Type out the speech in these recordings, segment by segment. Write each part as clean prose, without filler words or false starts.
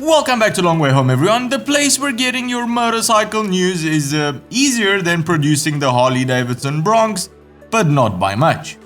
Welcome back to Long Way Home, everyone, the place where getting your motorcycle news is easier than producing the Harley-Davidson Bronx, but not by much.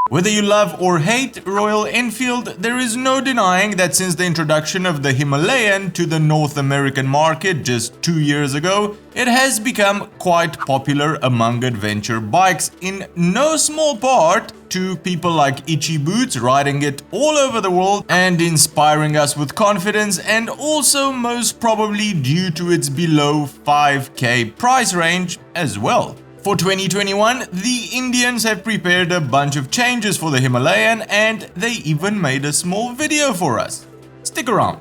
Whether you love or hate Royal Enfield, there is no denying that since the introduction of the Himalayan to the North American market just 2 years ago, it has become quite popular among adventure bikes, in no small part to people like Itchy Boots riding it all over the world and inspiring us with confidence, and also most probably due to its below 5k price range as well. For 2021, the Indians have prepared a bunch of changes for the Himalayan, and they even made a small video for us. Stick around.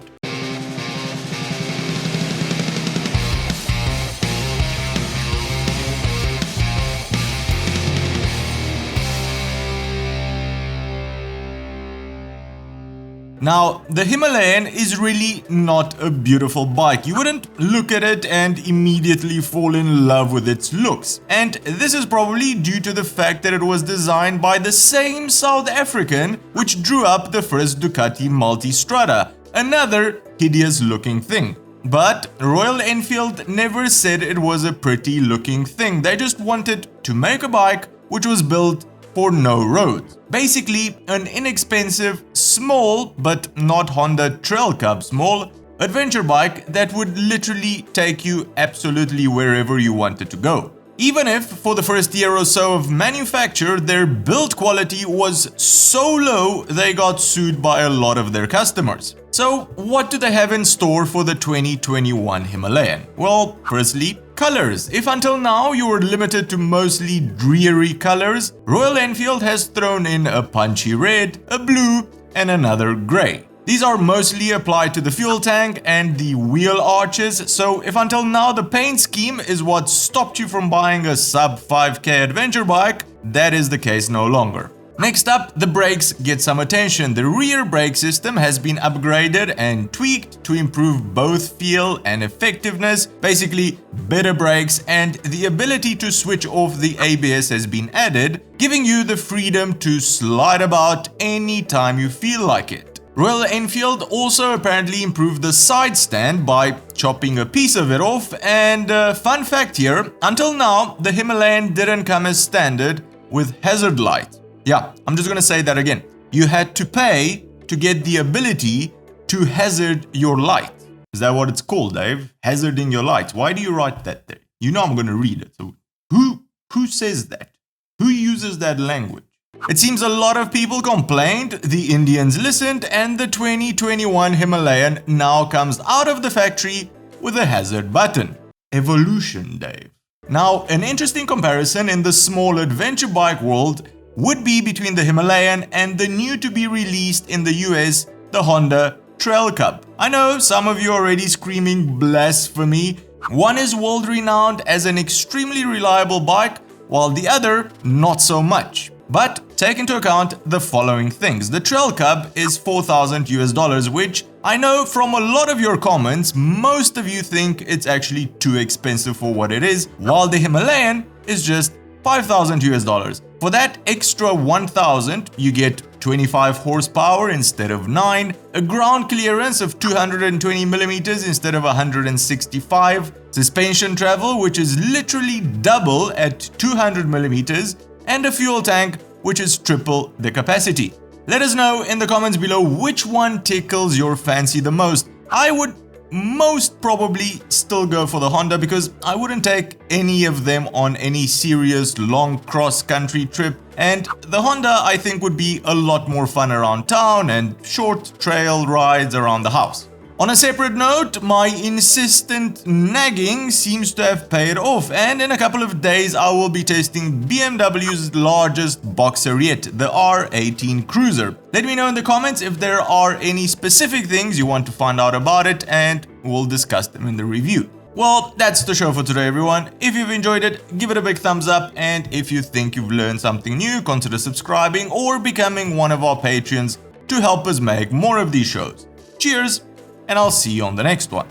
Now, the Himalayan is really not a beautiful bike. You wouldn't look at it and immediately fall in love with its looks. And this is probably due to the fact that it was designed by the same South African which drew up the first Ducati Multistrada, another hideous looking thing. But Royal Enfield never said it was a pretty looking thing. They just wanted to make a bike which was built for no roads. Basically, an inexpensive, small, but not Honda Trail Cub small, adventure bike that would literally take you absolutely wherever you wanted to go. Even if, for the first year or so of manufacture, their build quality was so low they got sued by a lot of their customers. So, what do they have in store for the 2021 Himalayan? Well, firstly, colors. If until now you were limited to mostly dreary colors, Royal Enfield has thrown in a punchy red, a blue, and another grey. These are mostly applied to the fuel tank and the wheel arches, so if until now the paint scheme is what stopped you from buying a sub 5k adventure bike, that is the case no longer. Next up, the brakes get some attention. The rear brake system has been upgraded and tweaked to improve both feel and effectiveness, basically better brakes, and the ability to switch off the ABS has been added, giving you the freedom to slide about anytime you feel like it. Royal Enfield also apparently improved the side stand by chopping a piece of it off, and fun fact here, until now the Himalayan didn't come as standard with hazard lights. Yeah, I'm just gonna say that again. You had to pay to get the ability to hazard your light. Is that what it's called, Dave? Hazarding your lights. Why do you write that there? You know I'm gonna read it. So who says that? Who uses that language? It seems a lot of people complained, the Indians listened, and the 2021 Himalayan now comes out of the factory with a hazard button. Evolution, Dave. Now, an interesting comparison in the small adventure bike world would be between the Himalayan and the new to be released in the US, the Honda Trail Cub. I know some of you are already screaming blasphemy. One is world renowned as an extremely reliable bike, while the other not so much. But take into account the following things. The Trail Cub is $4,000 US, which I know from a lot of your comments, most of you think it's actually too expensive for what it is, while the Himalayan is just $5,000 US. For that extra 1,000, you get 25 horsepower instead of 9, a ground clearance of 220 millimeters instead of 165, suspension travel which is literally double at 200 millimeters, and a fuel tank which is triple the capacity. Let us know in the comments below which one tickles your fancy the most. I would most probably still go for the Honda because I wouldn't take any of them on any serious long cross-country trip, and the Honda I think would be a lot more fun around town and short trail rides around the house. On a separate note, my insistent nagging seems to have paid off, and in a couple of days I will be testing BMW's largest boxer yet, the R18 Cruiser. Let me know in the comments if there are any specific things you want to find out about it, and we'll discuss them in the review. Well, that's the show for today, everyone. If you've enjoyed it, give it a big thumbs up, and if you think you've learned something new, consider subscribing or becoming one of our Patreons to help us make more of these shows. Cheers! And I'll see you on the next one.